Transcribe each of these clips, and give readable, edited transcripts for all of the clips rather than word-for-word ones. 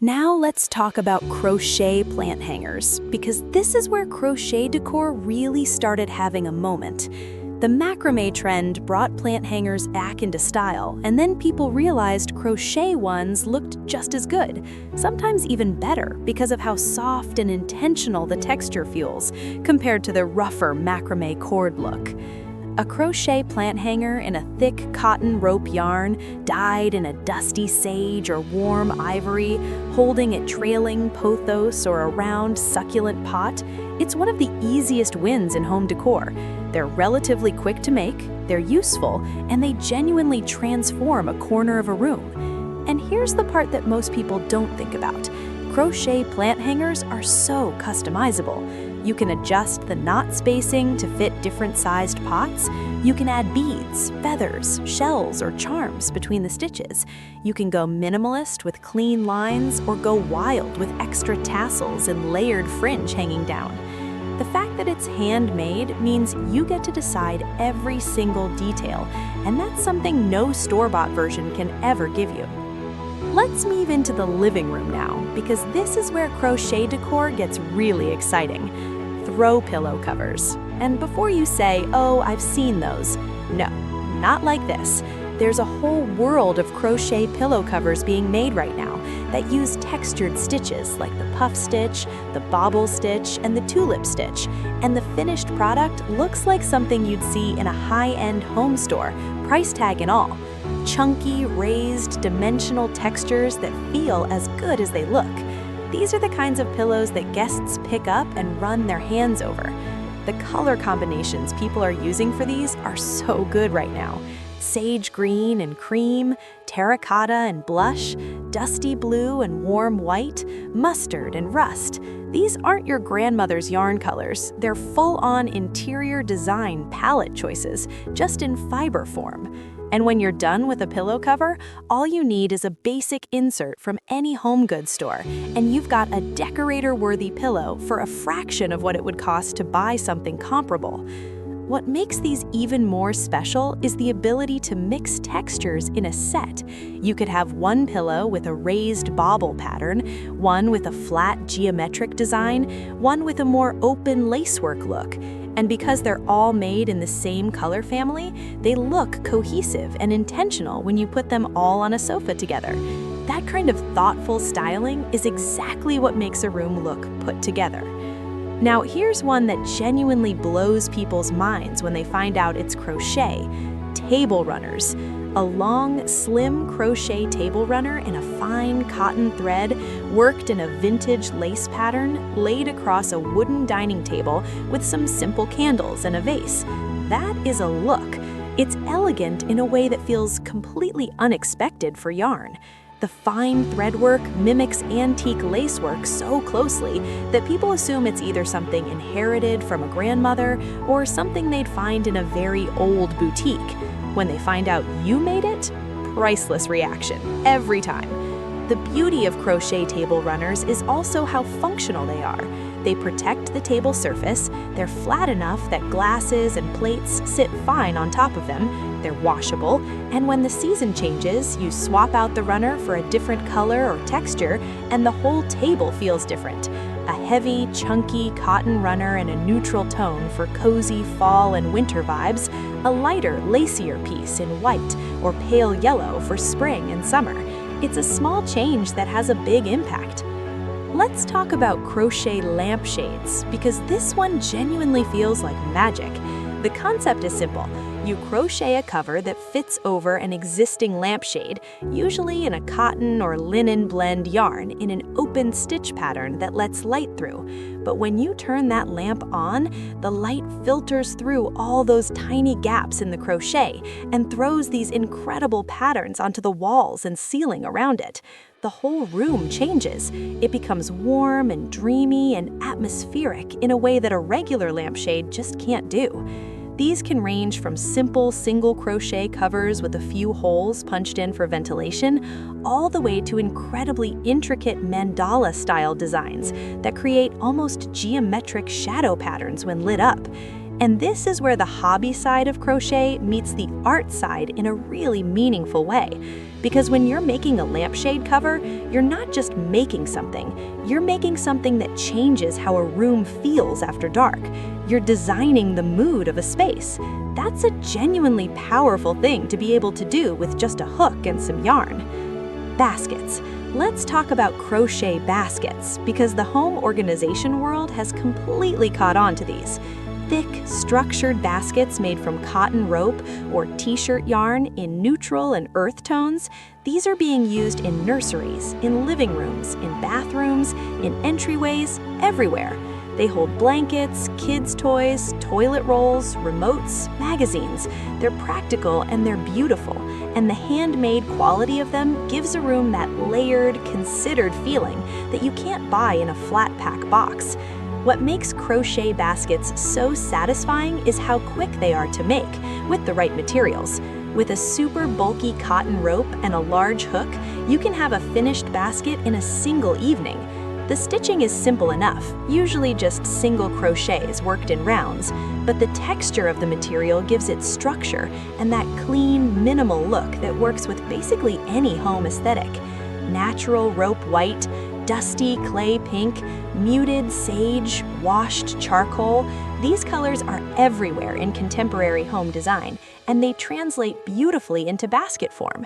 Now let's talk about crochet plant hangers, because this is where crochet decor really started having a moment. The macrame trend brought plant hangers back into style, and then people realized crochet ones looked just as good, sometimes even better because of how soft and intentional the texture feels compared to the rougher macrame cord look. A crochet plant hanger in a thick cotton rope yarn, dyed in a dusty sage or warm ivory, holding a trailing pothos or a round succulent pot, it's one of the easiest wins in home decor. They're relatively quick to make, they're useful, and they genuinely transform a corner of a room. And here's the part that most people don't think about. Crochet plant hangers are so customizable. You can adjust the knot spacing to fit different sized pots. You can add beads, feathers, shells, or charms between the stitches. You can go minimalist with clean lines or go wild with extra tassels and layered fringe hanging down. The fact that it's handmade means you get to decide every single detail, and that's something no store-bought version can ever give you. Let's move into the living room now, because this is where crochet decor gets really exciting. Throw pillow covers. And before you say, "Oh, I've seen those," no, not like this. There's a whole world of crochet pillow covers being made right now that use textured stitches like the puff stitch, the bobble stitch, and the tulip stitch. And the finished product looks like something you'd see in a high-end home store, price tag and all. Chunky, raised, dimensional textures that feel as good as they look. These are the kinds of pillows that guests pick up and run their hands over. The color combinations people are using for these are so good right now. Sage green and cream, terracotta and blush, dusty blue and warm white, mustard and rust. These aren't your grandmother's yarn colors. They're full-on interior design palette choices, just in fiber form. And when you're done with a pillow cover, all you need is a basic insert from any home goods store, and you've got a decorator-worthy pillow for a fraction of what it would cost to buy something comparable. What makes these even more special is the ability to mix textures in a set. You could have one pillow with a raised bobble pattern, one with a flat geometric design, one with a more open lacework look. And because they're all made in the same color family, they look cohesive and intentional when you put them all on a sofa together. That kind of thoughtful styling is exactly what makes a room look put together. Now, here's one that genuinely blows people's minds when they find out it's crochet: table runners. A long, slim crochet table runner in a fine cotton thread, worked in a vintage lace pattern, laid across a wooden dining table with some simple candles and a vase. That is a look. It's elegant in a way that feels completely unexpected for yarn. The fine threadwork mimics antique lacework so closely that people assume it's either something inherited from a grandmother or something they'd find in a very old boutique. When they find out you made it, priceless reaction, every time. The beauty of crochet table runners is also how functional they are. They protect the table surface, they're flat enough that glasses and plates sit fine on top of them, they're washable, and when the season changes, you swap out the runner for a different color or texture, and the whole table feels different. A heavy, chunky cotton runner in a neutral tone for cozy fall and winter vibes, a lighter, lacier piece in white or pale yellow for spring and summer. It's a small change that has a big impact. Let's talk about crochet lampshades, because this one genuinely feels like magic. The concept is simple. You crochet a cover that fits over an existing lampshade, usually in a cotton or linen blend yarn in an open stitch pattern that lets light through. But when you turn that lamp on, the light filters through all those tiny gaps in the crochet and throws these incredible patterns onto the walls and ceiling around it. The whole room changes. It becomes warm and dreamy and atmospheric in a way that a regular lampshade just can't do. These can range from simple single crochet covers with a few holes punched in for ventilation, all the way to incredibly intricate mandala-style designs that create almost geometric shadow patterns when lit up. And this is where the hobby side of crochet meets the art side in a really meaningful way. Because when you're making a lampshade cover, you're not just making something, you're making something that changes how a room feels after dark. You're designing the mood of a space. That's a genuinely powerful thing to be able to do with just a hook and some yarn. Baskets. Let's talk about crochet baskets, because the home organization world has completely caught on to these. Thick, structured baskets made from cotton rope or t-shirt yarn in neutral and earth tones. These are being used in nurseries, in living rooms, in bathrooms, in entryways, everywhere. They hold blankets, kids' toys, toilet rolls, remotes, magazines. They're practical and they're beautiful, and the handmade quality of them gives a room that layered, considered feeling that you can't buy in a flat pack box. What makes crochet baskets so satisfying is how quick they are to make, with the right materials. With a super bulky cotton rope and a large hook, you can have a finished basket in a single evening. The stitching is simple enough, usually just single crochets worked in rounds, but the texture of the material gives it structure and that clean, minimal look that works with basically any home aesthetic. Natural rope white, dusty clay pink, muted sage, washed charcoal. These colors are everywhere in contemporary home design, and they translate beautifully into basket form.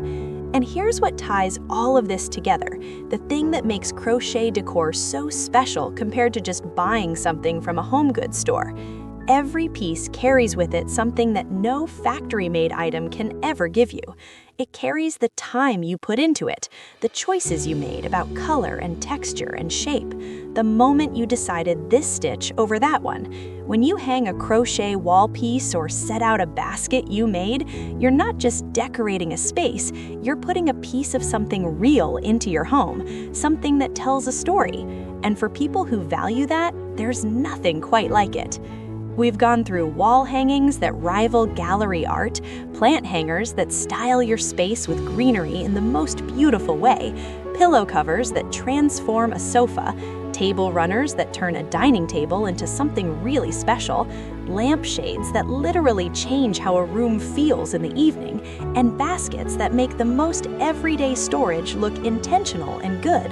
And here's what ties all of this together, the thing that makes crochet decor so special compared to just buying something from a home goods store. Every piece carries with it something that no factory-made item can ever give you. It carries the time you put into it, the choices you made about color and texture and shape, the moment you decided this stitch over that one. When you hang a crochet wall piece or set out a basket you made, you're not just decorating a space, you're putting a piece of something real into your home, something that tells a story. And for people who value that, there's nothing quite like it. We've gone through wall hangings that rival gallery art, plant hangers that style your space with greenery in the most beautiful way, pillow covers that transform a sofa, table runners that turn a dining table into something really special, lampshades that literally change how a room feels in the evening, and baskets that make the most everyday storage look intentional and good.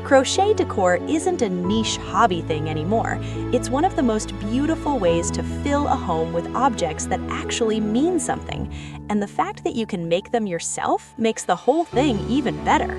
Crochet decor isn't a niche hobby thing anymore. It's one of the most beautiful ways to fill a home with objects that actually mean something. And the fact that you can make them yourself makes the whole thing even better.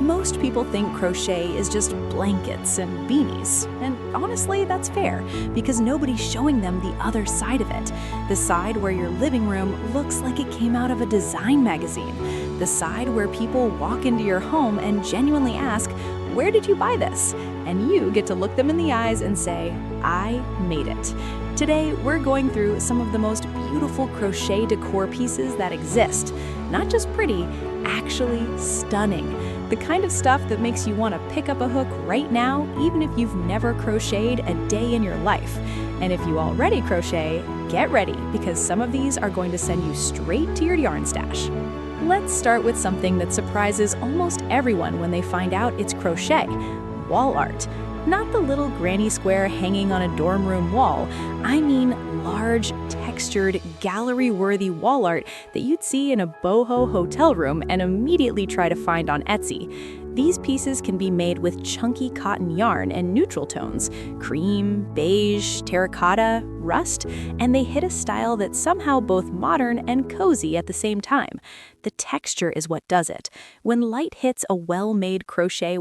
Most people think crochet is just blankets and beanies, and honestly, that's fair, because nobody's showing them the other side of it. The side where your living room looks like it came out of a design magazine. The side where people walk into your home and genuinely ask, "Where did you buy this?" And you get to look them in the eyes and say, "I made it." Today, we're going through some of the most beautiful crochet decor pieces that exist. Not just pretty, actually stunning. The kind of stuff that makes you want to pick up a hook right now, even if you've never crocheted a day in your life. And if you already crochet, get ready, because some of these are going to send you straight to your yarn stash. Let's start with something that surprises almost everyone when they find out it's crochet: wall art. Not the little granny square hanging on a dorm room wall. I mean large, textured, gallery-worthy wall art that you'd see in a boho hotel room and immediately try to find on Etsy. These pieces can be made with chunky cotton yarn and neutral tones, cream, beige, terracotta, rust, and they hit a style that's somehow both modern and cozy at the same time. The texture is what does it. When light hits a well-made crochet